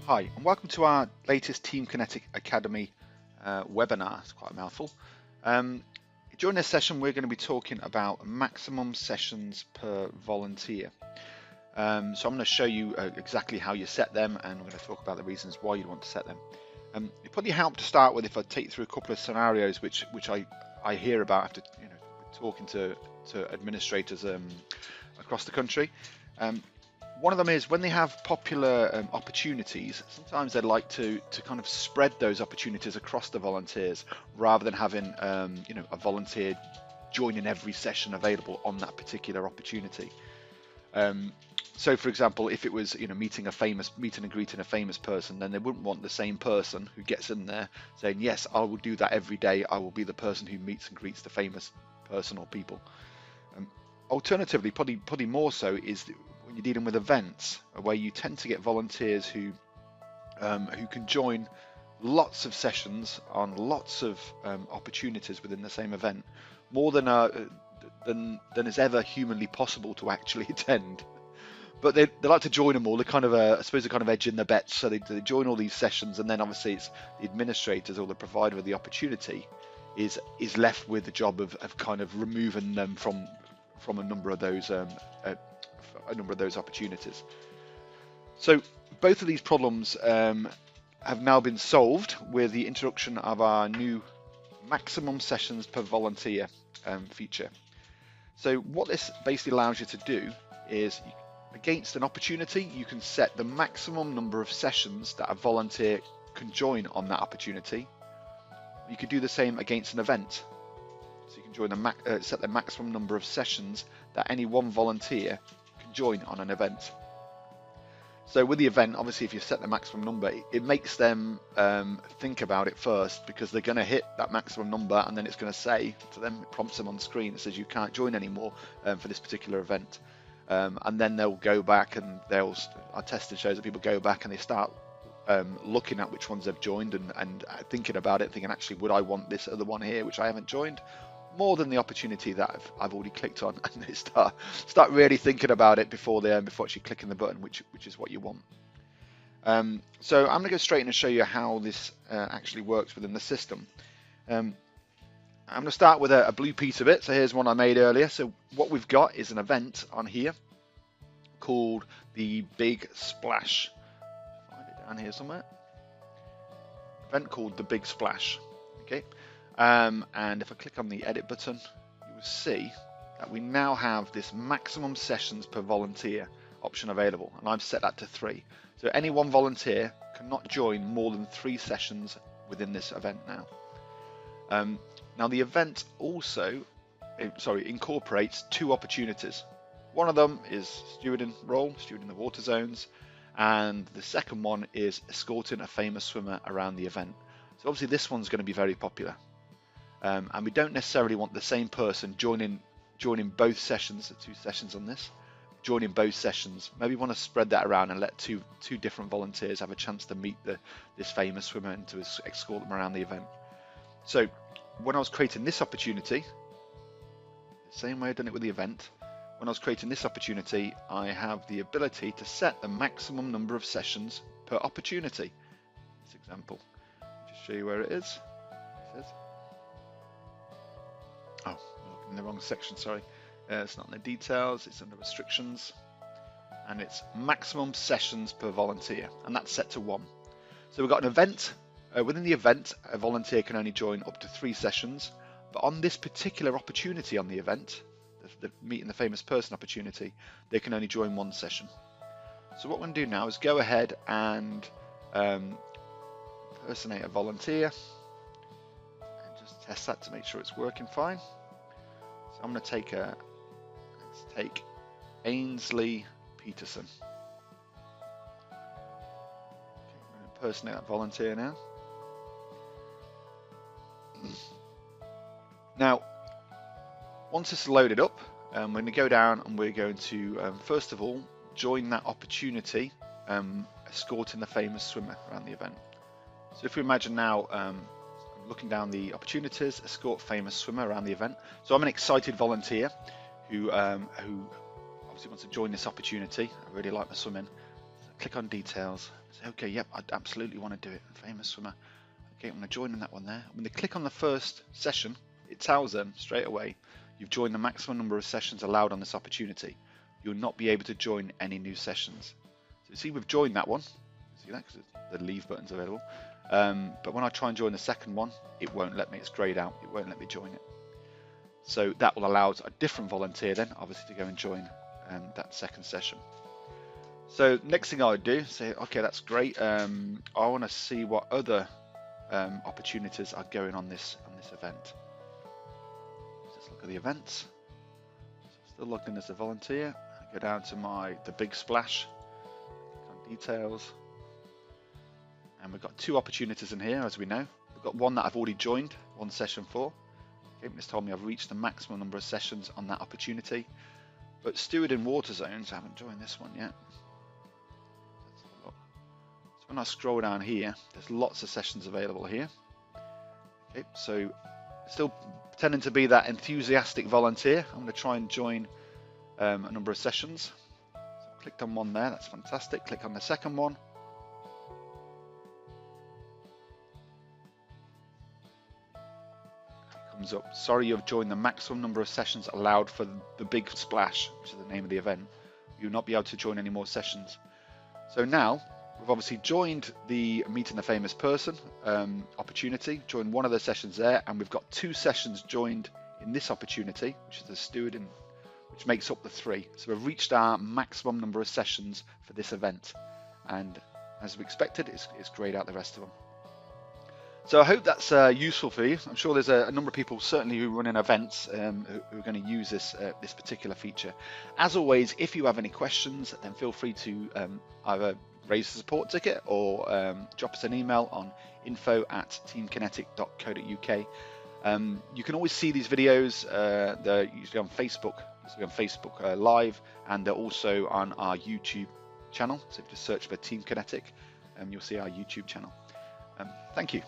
Hi, and welcome to our latest TeamKinetic Academy webinar. It's quite a mouthful. During this session, we're going to be talking about maximum sessions per volunteer. So I'm going to show you exactly how you set them, and we're going to talk about the reasons why you'd want to set them. It probably help to start with if I take you through a couple of scenarios which I hear about after talking to administrators across the country. One of them is when they have popular opportunities, sometimes they'd like to kind of spread those opportunities across the volunteers rather than having a volunteer joining every session available on that particular opportunity. So for example, if it was meeting and greeting a famous person, then they wouldn't want the same person who gets in there saying, yes, I will do that every day, I will be the person who meets and greets the famous person or people. Alternatively, probably more so, is when you're dealing with events where you tend to get volunteers who can join lots of sessions on lots of opportunities within the same event, more than is ever humanly possible to actually attend. But they like to join them all. They're kind of I suppose they're kind of edging the bets, so they join all these sessions, and then obviously it's the administrators or the provider of the opportunity is left with the job of kind of removing them from a number of those opportunities. So both of these problems have now been solved with the introduction of our new maximum sessions per volunteer feature. So what this basically allows you to do is, against an opportunity, you can set the maximum number of sessions that a volunteer can join on that opportunity. You could do the same against an event. So you can join set the maximum number of sessions that any one volunteer can join on an event. So with the event, obviously, if you set the maximum number, it makes them think about it first, because they're going to hit that maximum number, and then it's going to say to them, it prompts them on the screen, it says you can't join anymore for this particular event. And then they'll go back, and our testing shows that people go back and they start looking at which ones they've joined and thinking about it, thinking, actually, would I want this other one here which I haven't joined, more than the opportunity that I've already clicked on, and they start really thinking about it before actually clicking the button, which is what you want. So I'm going to go straight in and show you how this actually works within the system. I'm going to start with a blue piece of it. So here's one I made earlier. So what we've got is an event on here called the Big Splash. Find it down here somewhere. Event called the Big Splash. Okay. And if I click on the edit button, you will see that we now have this maximum sessions per volunteer option available, and I've set that to 3. So any one volunteer cannot join more than 3 sessions within this event now. Now the event also incorporates 2 opportunities. One of them is stewarding role, stewarding the water zones, and the second one is escorting a famous swimmer around the event. So obviously this one's going to be very popular. And we don't necessarily want the same person joining both sessions, the 2 sessions on this, joining both sessions. Maybe want to spread that around and let two different volunteers have a chance to meet this famous swimmer and to escort them around the event. So when I was creating this opportunity, the same way I've done it with the event, when I was creating this opportunity, I have the ability to set the maximum number of sessions per opportunity. This example, just show you where it is. Oh, I'm looking in the wrong section, sorry. It's not in the details, it's under restrictions, and it's maximum sessions per volunteer, and that's set to 1. So we've got an event. Within the event, a volunteer can only join up to 3 sessions, but on this particular opportunity on the event, the meeting the famous person opportunity, they can only join 1 session. So what we're going to do now is go ahead and impersonate a volunteer, and just test that to make sure it's working fine. So I'm going to let's take Ainsley Peterson. Okay, I'm going to impersonate that volunteer now. Now, once it's loaded up, we're going to go down and we're going to first of all join that opportunity, escorting the famous swimmer around the event. So if we imagine now, looking down the opportunities, escort famous swimmer around the event. So I'm an excited volunteer who obviously wants to join this opportunity. I really like my swimming. So click on details, Say, okay, yep, I absolutely want to do it. Famous swimmer. Okay, I'm going to join in that one there. When they click on the first session, it tells them straight away, you've joined the maximum number of sessions allowed on this opportunity. You'll not be able to join any new sessions. So you see we've joined that one. See that? Because the leave button's available. But when I try and join the second one, it won't let me. It's grayed out. It won't let me join it. So that will allow a different volunteer then, obviously, to go and join that second session. So next thing I would do, say, okay, that's great. I want to see what other opportunities are going on this event. Let's look at the events. So still logged in as a volunteer. I go down to the big splash, click on details, and we've got 2 opportunities in here, as we know. We've got one that I've already joined, one session 4. Okay, it's told me I've reached the maximum number of sessions on that opportunity. But steward in water zones, I haven't joined this one yet. So when I scroll down here, there's lots of sessions available here. Okay, so still pretending to be that enthusiastic volunteer, I'm going to try and join a number of sessions. So I clicked on one there, that's fantastic. Click on the second one. It comes up, sorry, you've joined the maximum number of sessions allowed for the big splash, which is the name of the event. You'll not be able to join any more sessions. So now we've obviously joined the meeting the famous person opportunity, joined one of the sessions there, and we've got 2 sessions joined in this opportunity, which is the steward, which makes up the 3. So we've reached our maximum number of sessions for this event, and as we expected, it's grayed out the rest of them. So I hope that's useful for you. I'm sure there's a number of people certainly who run in events who are going to use this particular feature. As always, if you have any questions, then feel free to either raise a support ticket or drop us an email on info@teamkinetic.co.uk. You can always see these videos. They're usually on Facebook, Live, and they're also on our YouTube channel. So if you just search for TeamKinetic, you'll see our YouTube channel. Thank you.